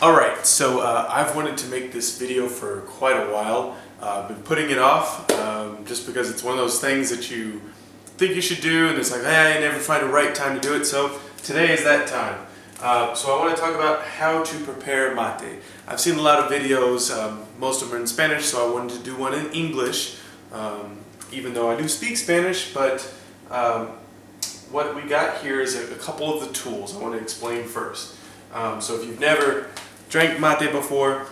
Alright, so I've wanted to make this video for quite a while. I've been putting it off just because it's one of those things that you think you should do and it's like, hey, I never find a right time to do it, so today is that time. So I want to talk about how to prepare mate. I've seen a lot of videos, most of them are in Spanish, so I wanted to do one in English, even though I do speak Spanish, but what we got here is a couple of the tools I want to explain first. So if you've never drank mate before,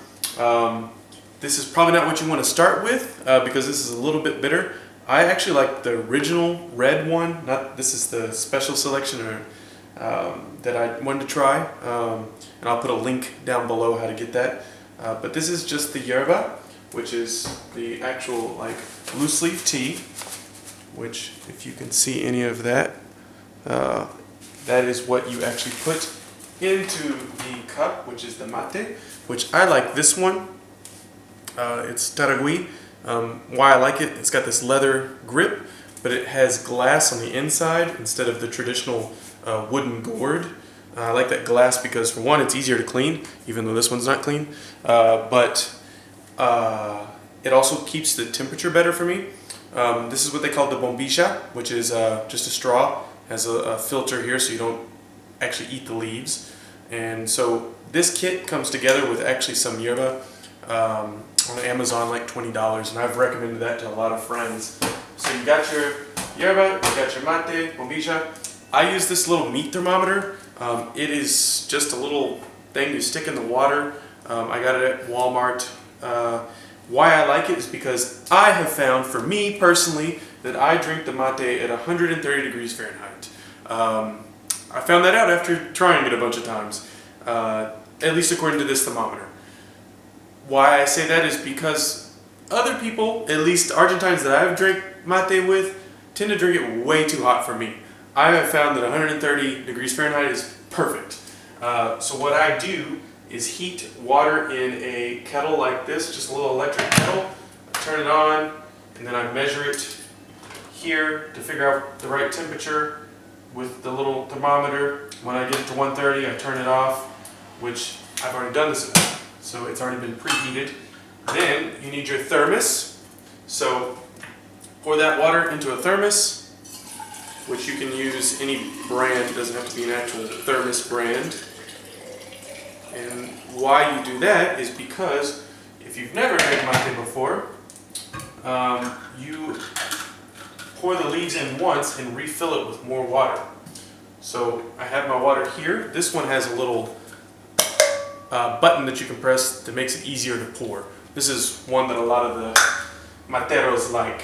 this is probably not what you want to start with because this is a little bit bitter. I actually like the original red one, not this is the special selection that I wanted to try, and I'll put a link down below how to get that. But this is just the yerba, which is the actual like loose leaf tea, which if you can see any of that, that is what you actually put into the cup, which is the mate, which I like this one. It's taragüí. Why I like it, it's got this leather grip, but it has glass on the inside instead of the traditional wooden gourd. I like that glass because, for one, it's easier to clean, even though this one's not clean, but it also keeps the temperature better for me. This is what they call the bombilla, which is just a straw. It has a filter here so you don't actually eat the leaves. And so this kit comes together with actually some yerba on Amazon, like $20, and I've recommended that to a lot of friends. So you got your yerba, you got your mate, bombilla. I use this little meat thermometer. It is just a little thing you stick in the water. I got it at Walmart. Why I like it is because I have found, for me personally, that I drink the mate at 130 degrees Fahrenheit. I found that out after trying it a bunch of times, at least according to this thermometer. Why I say that is because other people, at least Argentines that I've drank mate with, tend to drink it way too hot for me. I have found that 130 degrees Fahrenheit is perfect. So what I do is heat water in a kettle like this, just a little electric kettle. I turn it on, and then I measure it here to figure out the right temperature with the little thermometer. When I get it to 130, I turn it off, which I've already done this with, so it's already been preheated. Then you need your thermos. So pour that water into a thermos, which you can use any brand. It doesn't have to be an actual thermos brand. And why you do that is because if you've never drank mate before, you pour the leaves in once and refill it with more water. So I have my water here. This one has a little button that you can press that makes it easier to pour. This is one that a lot of the materos like.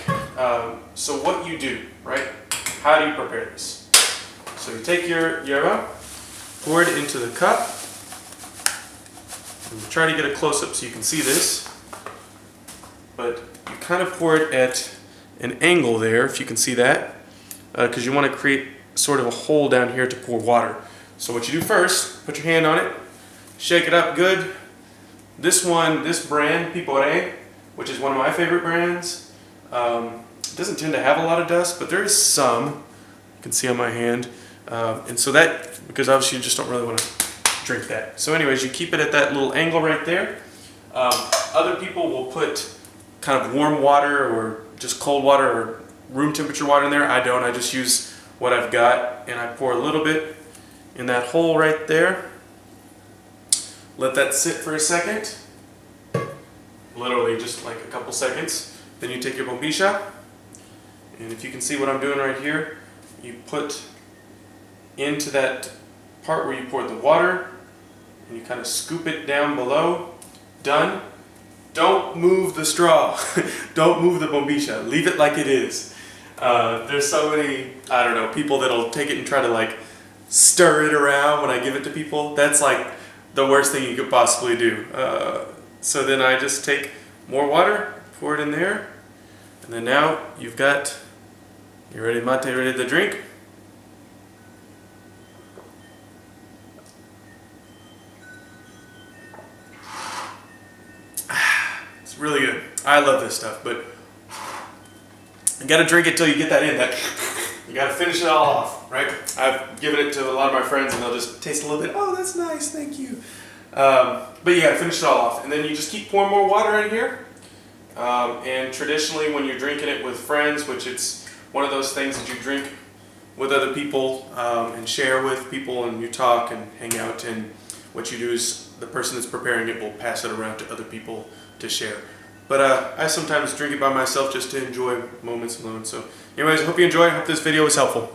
So what you do, right? How do you prepare this? So you take your yerba, pour it into the cup. And try to get a close-up so you can see this. But you kind of pour it at an angle there, if you can see that, because you want to create sort of a hole down here to pour water. So what you do first, put your hand on it, shake it up good. This brand, Pipore, which is one of my favorite brands, doesn't tend to have a lot of dust, but there is some, you can see on my hand, and so that, because obviously you just don't really want to drink that. So anyways, you keep it at that little angle right there. Other people will put kind of warm water or just cold water or room temperature water in there. I don't, I just use what I've got, and I pour a little bit in that hole right there. Let that sit for a second, literally just like a couple seconds. Then you take your bombilla, and if you can see what I'm doing right here, you put into that part where you poured the water, and you kind of scoop it down below. Done. Don't move the straw. Don't move the bombilla. Leave it like it is. There's so many, I don't know, people that'll take it and try to like stir it around when I give it to people. That's like the worst thing you could possibly do. So then I just take more water, pour it in there, and then now you've got your ready mate ready to drink. It's really good. I love this stuff, but you gotta drink it till you get that in. You gotta finish it all off, right? I've given it to a lot of my friends and they'll just taste a little bit. Oh, that's nice, thank you. But you gotta finish it all off. And then you just keep pouring more water in here. And traditionally when you're drinking it with friends, which it's one of those things that you drink with other people and share with people, and you talk and hang out, and what you do is the person that's preparing it will pass it around to other people to share. But I sometimes drink it by myself just to enjoy moments alone. So anyways, I hope you enjoy. I hope this video was helpful.